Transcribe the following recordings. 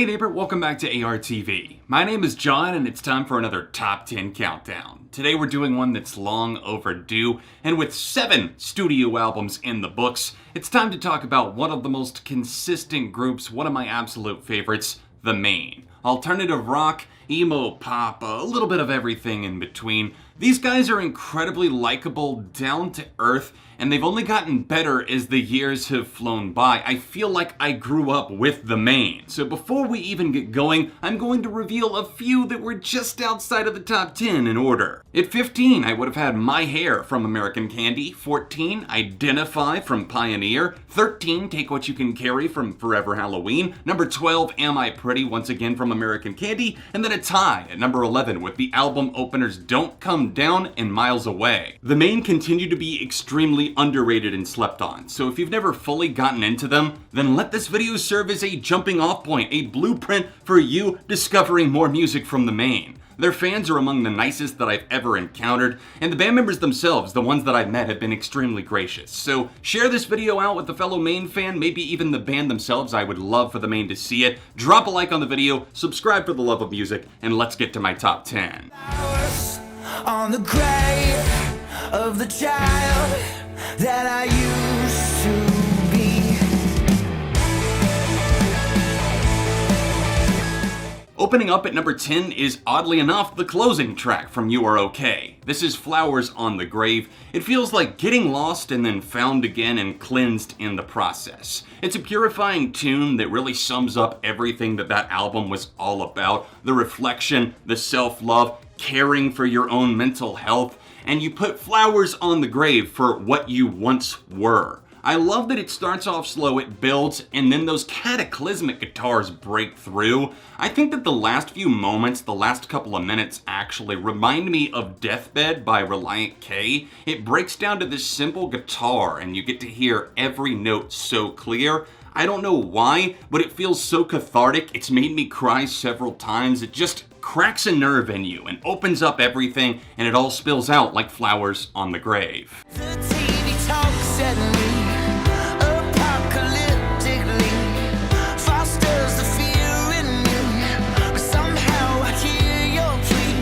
Hey neighbor, welcome back to ARTV. My name is John and it's time for another Top 10 Countdown. Today we're doing one that's long overdue, and with 7 studio albums in the books, it's time to talk about one of the most consistent groups, one of my absolute favorites, the Maine. Alternative rock, emo pop, a little bit of everything in between. These guys are incredibly likable, down to earth, and they've only gotten better as the years have flown by. I feel like I grew up with the Maine. So before we even get going, I'm going to reveal a few that were just outside of the top 10 in order. At 15, I would have had My Hair from American Candy. 14, Identify from Pioneer. 13, Take What You Can Carry from Forever Halloween. Number 12, Am I Pretty, once again from American Candy. And then a tie at number 11 with the album openers Don't Come Down and Miles Away. The Maine continue to be extremely underrated and slept on, so if you've never fully gotten into them, then let this video serve as a jumping off point, a blueprint for you discovering more music from the Maine. Their fans are among the nicest that I've ever encountered, and the band members themselves, the ones that I've met, have been extremely gracious. So share this video out with a fellow Maine fan, maybe even the band themselves. I would love for the Maine to see it. Drop a like on the video, subscribe for the love of music, and let's get to my top 10. On the grave of the child that I used to be. Opening up at number 10 is, oddly enough, the closing track from You Are Okay. This is Flowers on the Grave. It feels like getting lost and then found again and cleansed in the process. It's a purifying tune that really sums up everything that album was all about. The reflection, the self-love, caring for your own mental health, and you put flowers on the grave for what you once were. I love that it starts off slow, it builds, and then those cataclysmic guitars break through. I think that the last few moments, the last couple of minutes, actually remind me of Deathbed by Relient K. It breaks down to this simple guitar, and you get to hear every note so clear. I don't know why, but it feels so cathartic. It's made me cry several times. It just cracks a nerve in you and opens up everything, and it all spills out like flowers on the grave. The TV talks at me, apocalyptically, fosters the fear in me, but somehow I hear your plea,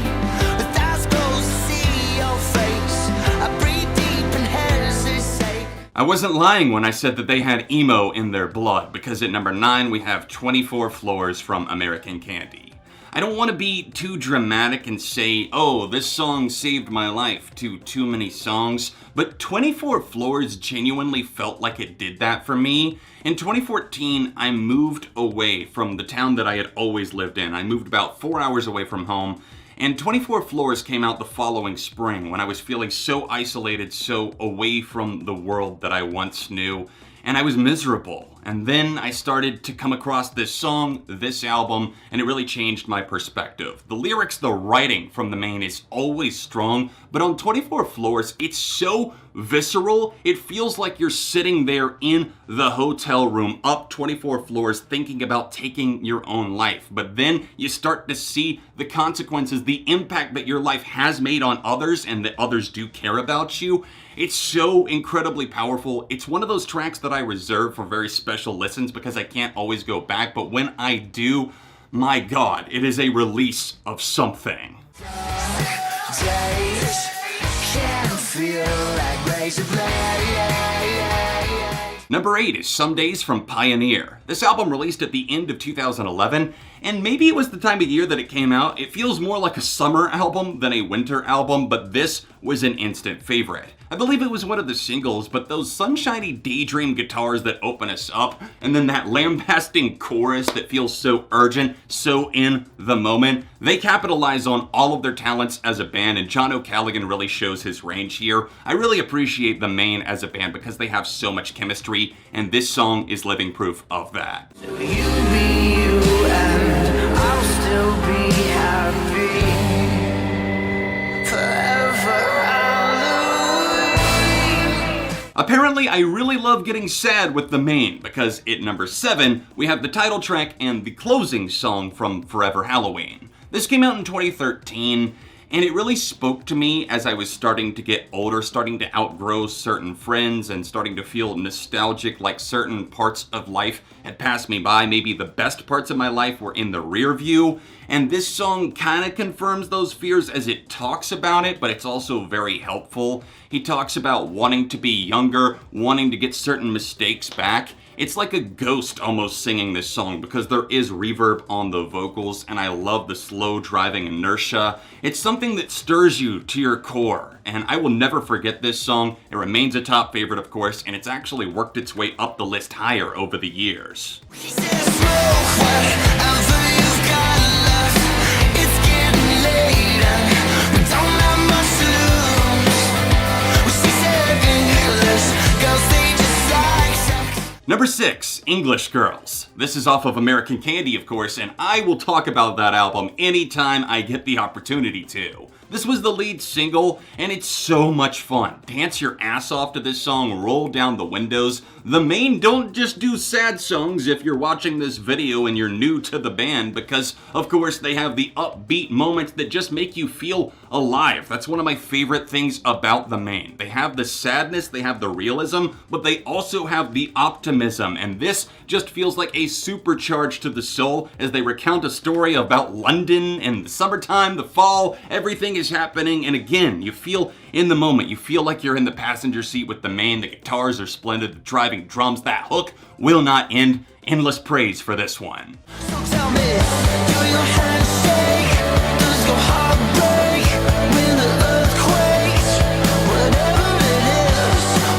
with eyes closed to see your face, I breathe deep and hesitate. I wasn't lying when I said that they had emo in their blood, because at number 9 we have 24 Floors from American Candy. I don't want to be too dramatic and say, oh, this song saved my life to too many songs, but 24 Floors genuinely felt like it did that for me. In 2014, I moved away from the town that I had always lived in. I moved about 4 hours away from home, and 24 Floors came out the following spring when I was feeling so isolated, so away from the world that I once knew, and I was miserable. And then I started to come across this song, this album, and it really changed my perspective. The lyrics, the writing from the Maine is always strong, but on 24 Floors, it's so visceral. It feels like you're sitting there in the hotel room up 24 floors thinking about taking your own life. But then you start to see the consequences, the impact that your life has made on others and that others do care about you. It's so incredibly powerful. It's one of those tracks that I reserve for very special listens because I can't always go back, but when I do, my God, it is a release of something. Days can feel like razor blades. Number 8 is Some Days from Pioneer. This album released at the end of 2011, and maybe it was the time of year that it came out. It feels more like a summer album than a winter album, but this was an instant favorite. I believe it was one of the singles, but those sunshiny daydream guitars that open us up, and then that lambasting chorus that feels so urgent, so in the moment, they capitalize on all of their talents as a band, and John O'Callaghan really shows his range here. I really appreciate the Maine as a band because they have so much chemistry, and this song is living proof of that. You be you and I'll still be happy forever. Apparently, I really love getting sad with the Maine because at number 7, we have the title track and the closing song from Forever Halloween. This came out in 2013, And it really spoke to me as I was starting to get older, starting to outgrow certain friends and starting to feel nostalgic, like certain parts of life had passed me by. Maybe the best parts of my life were in the rear view. And this song kind of confirms those fears as it talks about it, but it's also very helpful. He talks about wanting to be younger, wanting to get certain mistakes back. It's like a ghost almost singing this song because there is reverb on the vocals, and I love the slow driving inertia. It's something that stirs you to your core, and I will never forget this song. It remains a top favorite, of course, and it's actually worked its way up the list higher over the years. Number 6, English Girls. This is off of American Candy, of course, and I will talk about that album anytime I get the opportunity to. This was the lead single, and it's so much fun. Dance your ass off to this song, roll down the windows. The Maine don't just do sad songs if you're watching this video and you're new to the band, because, of course, they have the upbeat moments that just make you feel alive. That's one of my favorite things about the Maine. They have the sadness, they have the realism, but they also have the optimism, and this just feels like a supercharge to the soul as they recount a story about London and the summertime, the fall, everything is happening, and again, you feel in the moment. You feel like you're in the passenger seat with the Maine. The guitars are splendid, the driving drums, that hook will not end. Endless praise for this one. So tell me, do your hands shake? Does your heart break when the earth quakes?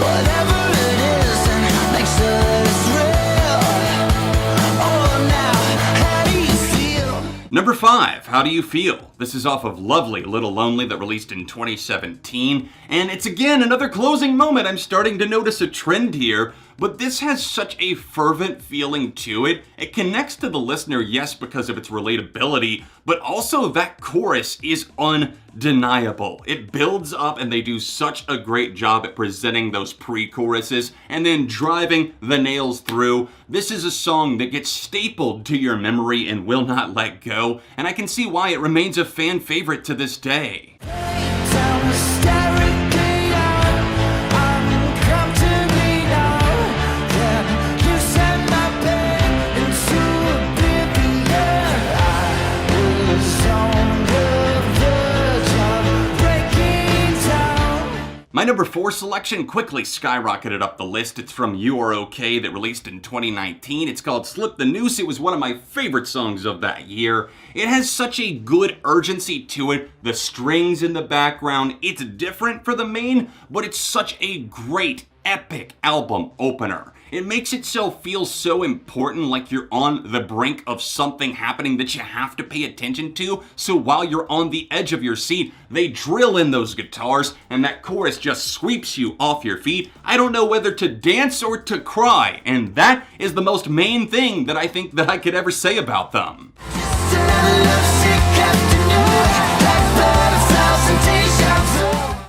Whatever it is, and make sure it's real. Oh, now, how do you feel? Number 5, How Do You Feel? This is off of Lovely Little Lonely that released in 2017, and it's again another closing moment. I'm starting to notice a trend here, but this has such a fervent feeling to it. It connects to the listener, yes, because of its relatability, but also that chorus is undeniable. It builds up, and they do such a great job at presenting those pre-choruses and then driving the nails through. This is a song that gets stapled to your memory and will not let go, and I can see why it remains a fan favorite to this day. My number 4 selection quickly skyrocketed up the list. It's from You Are Okay that released in 2019. It's called Slip the Noose. It was one of my favorite songs of that year. It has such a good urgency to it. The strings in the background, it's different for the Maine, but it's such a great, epic album opener. It makes itself feel so important, like you're on the brink of something happening that you have to pay attention to. So while you're on the edge of your seat, they drill in those guitars and that chorus just sweeps you off your feet. I don't know whether to dance or to cry, and that is the most main thing that I think that I could ever say about them.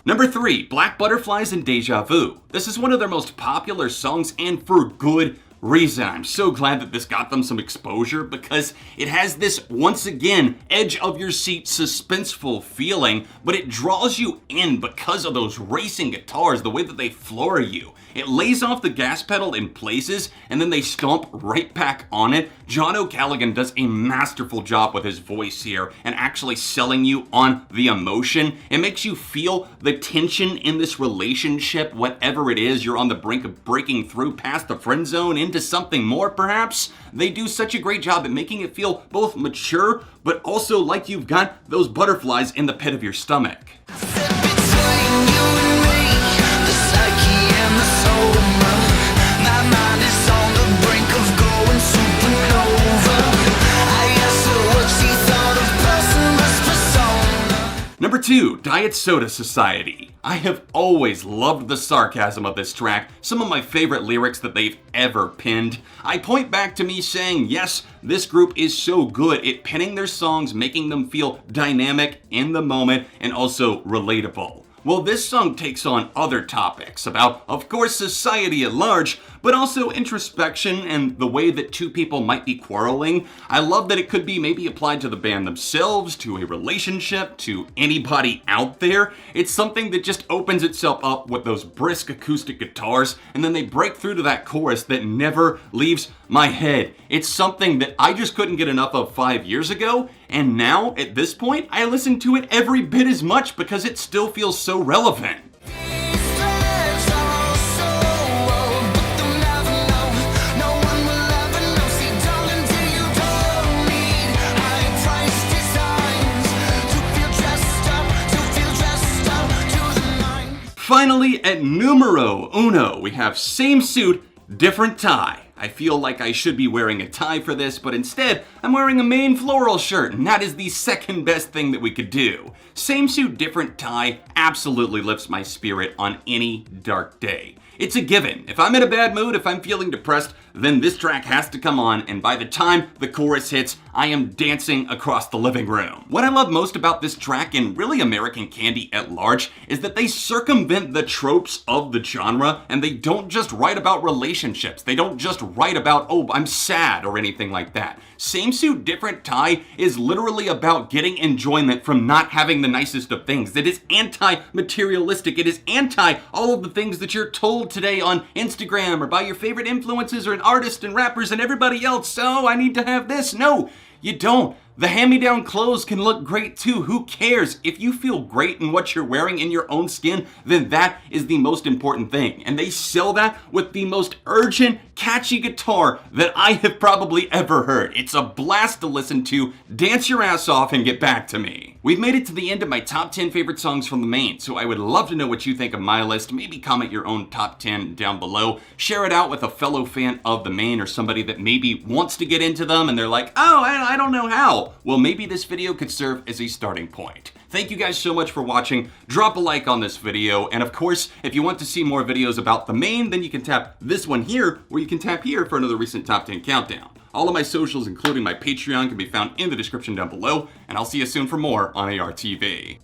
Number 3, Black Butterflies and Deja Vu. This is one of their most popular songs, and for good reason. I'm so glad that this got them some exposure because it has this, once again, edge of your seat suspenseful feeling, but it draws you in because of those racing guitars, the way that they floor you. It lays off the gas pedal in places and then they stomp right back on it. John O'Callaghan does a masterful job with his voice here and actually selling you on the emotion. It makes you feel the tension in this relationship, whatever it is. You're on the brink of breaking through past the friend zone into something more, perhaps. They do such a great job at making it feel both mature, but also like you've got those butterflies in the pit of your stomach. Number 2, Diet Soda Society. I have always loved the sarcasm of this track, some of my favorite lyrics that they've ever penned. I point back to me saying, yes, this group is so good at penning their songs, making them feel dynamic in the moment and also relatable. Well, this song takes on other topics about, of course, society at large, but also introspection and the way that two people might be quarreling. I love that it could be maybe applied to the band themselves, to a relationship, to anybody out there. It's something that just opens itself up with those brisk acoustic guitars, and then they break through to that chorus that never leaves my head. It's something that I just couldn't get enough of 5 years ago, and now, at this point, I listen to it every bit as much because it still feels so relevant. Finally, at numero uno, we have same suit, different tie. I feel like I should be wearing a tie for this, but instead, I'm wearing a Maine floral shirt, and that is the second best thing that we could do. Same suit, different tie absolutely lifts my spirit on any dark day. It's a given. If I'm in a bad mood, if I'm feeling depressed, then this track has to come on, and by the time the chorus hits, I am dancing across the living room. What I love most about this track, and really American Candy at large, is that they circumvent the tropes of the genre, and they don't just write about relationships. They don't just write about, oh, I'm sad, or anything like that. Same suit, different tie is literally about getting enjoyment from not having the nicest of things. It is anti-materialistic. It is anti all of the things that you're told today on Instagram or by your favorite influencers or artists and rappers and everybody else. So I need to have this. No, you don't. The hand-me-down clothes can look great too. Who cares? If you feel great in what you're wearing in your own skin, then that is the most important thing. And they sell that with the most urgent, catchy guitar that I have probably ever heard. It's a blast to listen to. Dance your ass off and get back to me. We've made it to the end of my top 10 favorite songs from the Maine, so I would love to know what you think of my list. Maybe comment your own top 10 down below. Share it out with a fellow fan of the Maine or somebody that maybe wants to get into them and they're like, oh, I don't know how. Well, maybe this video could serve as a starting point. Thank you guys so much for watching. Drop a like on this video, and of course, if you want to see more videos about the Maine, then you can tap this one here, or you can tap here for another recent top 10 countdown. All of my socials, including my Patreon, can be found in the description down below, and I'll see you soon for more on ARTV.